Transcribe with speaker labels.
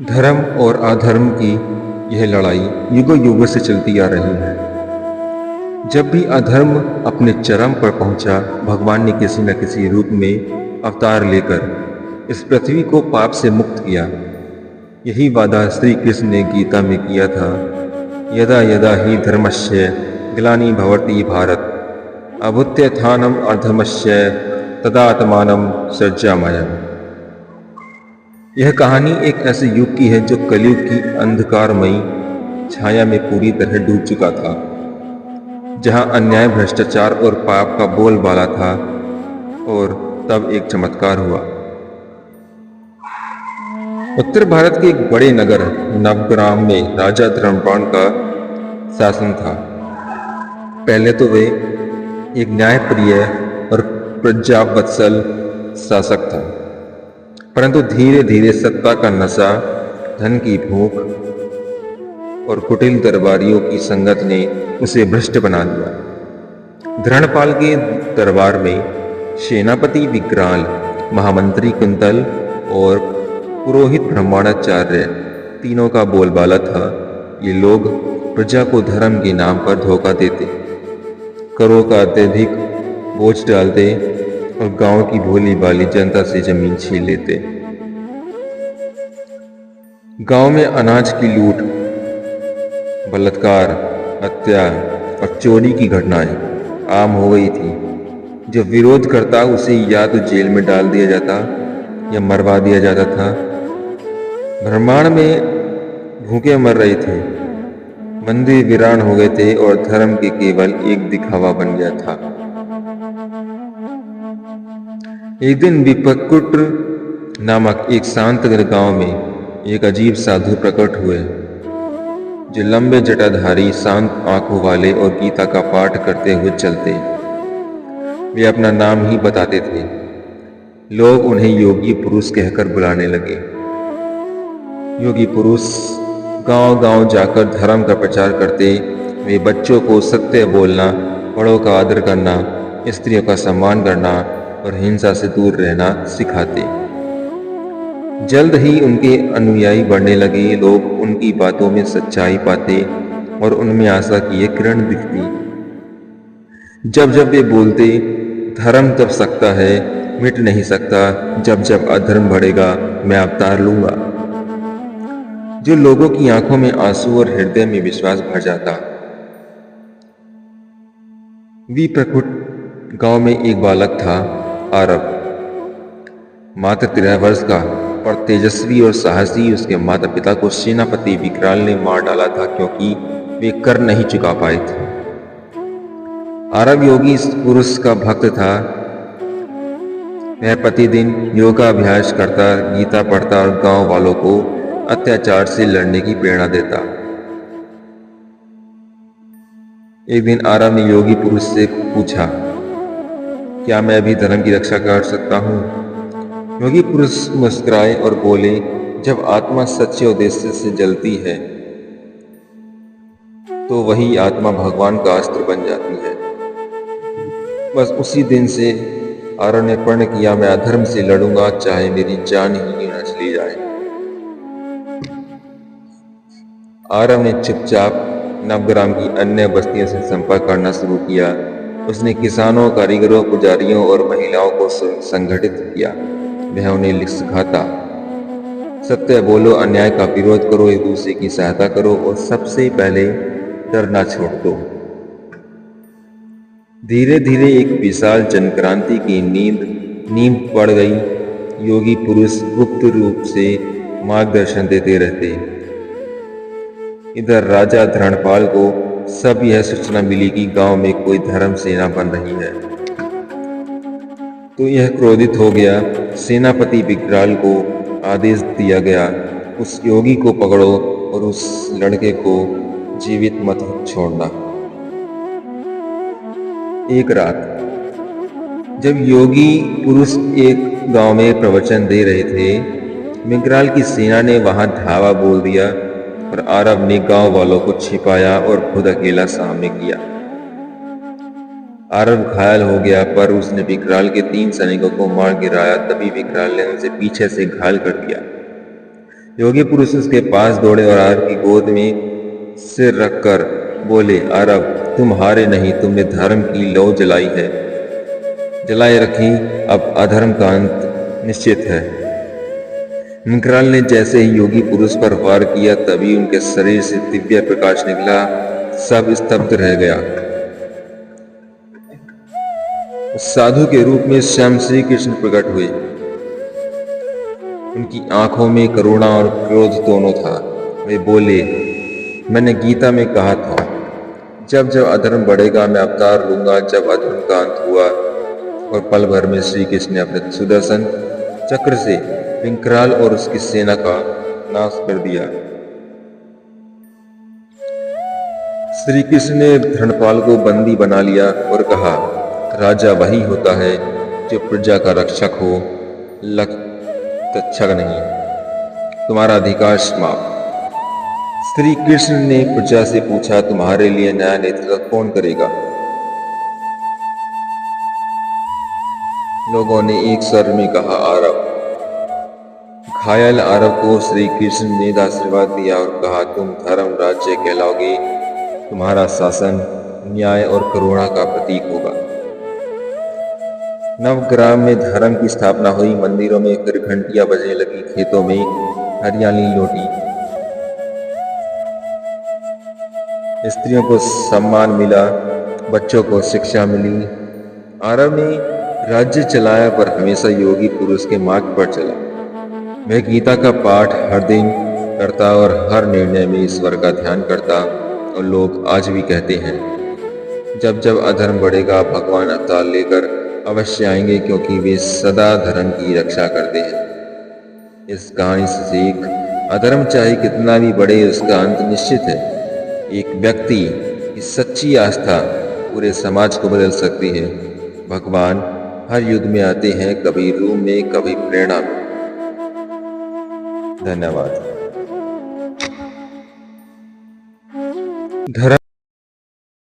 Speaker 1: धर्म और अधर्म की यह लड़ाई युगों युगों से चलती आ रही है। जब भी अधर्म अपने चरम पर पहुंचा, भगवान ने किसी न किसी रूप में अवतार लेकर इस पृथ्वी को पाप से मुक्त किया। यही वादा श्री कृष्ण ने गीता में किया था, यदा यदा ही धर्मस्य ग्लानि भवति भारत अभुत्थानम अधर्मस्य तदात्मानं सृजाम्यहम्। यह कहानी एक ऐसे युग की है जो कलयुग की अंधकारमयी छाया में पूरी तरह डूब चुका था, जहां अन्याय, भ्रष्टाचार और पाप का बोलबाला था। और तब एक चमत्कार हुआ। उत्तर भारत के एक बड़े नगर नवग्राम में राजा धर्मपाल का शासन था। पहले तो वे एक न्यायप्रिय और प्रजावत्सल शासक था, परंतु धीरे धीरे सत्ता का नशा, धन की भूख और कुटिल दरबारियों की संगत ने उसे भ्रष्ट बना दिया। धर्मपाल के दरबार में सेनापति विकराल, महामंत्री कुंतल और पुरोहित ब्रह्मणाचार्य तीनों का बोलबाला था। ये लोग प्रजा को धर्म के नाम पर धोखा देते, करों का अत्यधिक बोझ डालते और गांव की भोली भाली जनता से जमीन छीन लेते। गांव में अनाज की लूट, बलात्कार, हत्या और चोरी की घटनाएं आम हो गई थी। जो विरोध करता उसे या तो जेल में डाल दिया जाता या मरवा दिया जाता था। ब्रह्मांड में भूखे मर रहे थे, मंदिर वीरान हो गए थे और धर्म के केवल एक दिखावा बन गया था। एक दिन विपकुट नामक एक शांत गांव में एक अजीब साधु प्रकट हुए, जो लंबे जटाधारी, शांत आंखों वाले और गीता का पाठ करते हुए चलते। वे अपना नाम ही बताते थे। लोग उन्हें योगी पुरुष कहकर बुलाने लगे। योगी पुरुष गांव गांव जाकर धर्म का प्रचार करते। वे बच्चों को सत्य बोलना, बड़ों का आदर करना, स्त्रियों का सम्मान करना और हिंसा से दूर रहना सिखाते। जल्द ही उनके अनुयायी बढ़ने लगे। लोग उनकी बातों में सच्चाई पाते और उनमें आशा की एक किरण दिखती। जब जब वे बोलते, धर्म तब सकता है, मिट नहीं सकता। जब जब अधर्म बढ़ेगा, मैं अवतार लूंगा। जो लोगों की आंखों में आंसू और हृदय में विश्वास भर जाता। विप्रकुट गांव में एक बालक था, आरव, मात्र 13 वर्ष का, पर तेजस्वी और साहसी। उसके माता पिता को सेनापति विकराल ने मार डाला था, क्योंकि वे कर नहीं चुका पाए थे। आरव योगी पुरुष का भक्त था। वह प्रतिदिन योगाभ्यास करता, गीता पढ़ता और गांव वालों को अत्याचार से लड़ने की प्रेरणा देता। एक दिन आरव ने योगी पुरुष से पूछा, क्या मैं भी धर्म की रक्षा कर सकता हूँ? योगी पुरुष मुस्कुराए और बोले, जब आत्मा सच्चे उद्देश्य से जलती है तो वही आत्मा भगवान का अस्त्र बन जाती है। बस उसी दिन से आरव ने प्रण किया, मैं अधर्म से लड़ूंगा, चाहे मेरी जान ही न चली जाए। आरव ने चुपचाप नवग्राम की अन्य बस्तियों से संपर्क करना शुरू किया। उसने किसानों, कारीगरों, पुजारियों और महिलाओं को संगठित किया। वह उन्हें सिखाता, सत्य बोलो, अन्याय का विरोध करो, एक दूसरे की सहायता करो और सबसे पहले डरना छोड़ दो। धीरे धीरे एक विशाल जनक्रांति की नींव पड़ गई। योगी पुरुष गुप्त रूप से मार्गदर्शन देते रहते। इधर राजा धर्मपाल को सब यह सूचना मिली कि गांव में कोई धर्म सेना बन रही है, तो यह क्रोधित हो गया। सेनापति विकराल को आदेश दिया गया, उस योगी को पकड़ो और उस लड़के को जीवित मत छोड़ना। एक रात जब योगी पुरुष एक गांव में प्रवचन दे रहे थे, विकराल की सेना ने वहां धावा बोल दिया और आरव ने गांव वालों को छिपाया और खुद अकेला सामने किया। आरव घायल हो गया, पर उसने विकराल के 3 सैनिकों को मार गिराया। तभी विकराल ने उसे पीछे से घायल कर दिया। योगी पुरुष उसके पास दौड़े और आरव की गोद में सिर रखकर बोले, आरव, तुम हारे नहीं, तुमने धर्म की लौ जलाए रखी, अब अधर्म का अंत निश्चित है। मंकराल ने जैसे ही योगी पुरुष पर वार किया तभी उनके शरीर से दिव्य प्रकाश निकला, सब स्तब्ध रह गया। साधु के रूप में स्वयं श्री कृष्ण प्रकट हुए। उनकी आंखों में करुणा और क्रोध दोनों था। वे बोले, मैंने गीता में कहा था, जब जब अधर्म बढ़ेगा मैं अवतार लूंगा। जब अधर्म का अंत हुआ और पल भर में श्री कृष्ण ने अपने सुदर्शन चक्र से विकराल और उसकी सेना का नाश कर दिया। श्री कृष्ण ने धर्मपाल को बंदी बना लिया और कहा, राजा वही होता है जो प्रजा का रक्षक हो, तक्षक नहीं। तुम्हारा अधिकार समाप्त। श्री कृष्ण ने प्रजा से पूछा, तुम्हारे लिए न्याय नेतृत्व कौन करेगा? लोगों ने एक स्वर में कहा, आरव। घायल आरव को श्री कृष्ण ने आशीर्वाद दिया और कहा, तुम धर्म राज्य कहलाओगे। तुम्हारा शासन न्याय और करुणा का प्रतीक होगा। नवग्राम में धर्म की स्थापना हुई। मंदिरों में फिर घंटियां बजने लगी, खेतों में हरियाली लौटी, स्त्रियों को सम्मान मिला, बच्चों को शिक्षा मिली। आरव ने राज्य चलाया पर हमेशा योगी पुरुष के मार्ग पर चला। वह गीता का पाठ हर दिन करता और हर निर्णय में ईश्वर का ध्यान करता। और लोग आज भी कहते हैं, जब जब अधर्म बढ़ेगा भगवान अवतार लेकर अवश्य आएंगे, क्योंकि वे सदा धर्म की रक्षा करते हैं। इस कहानी से सीख, अधर्म चाहे कितना भी बढ़े उसका अंत निश्चित है। एक व्यक्ति की सच्ची आस्था पूरे समाज को बदल सकती है। भगवान हर युग में आते हैं, कभी रूप में, कभी प्रेरणा में। धन्यवाद। धर्म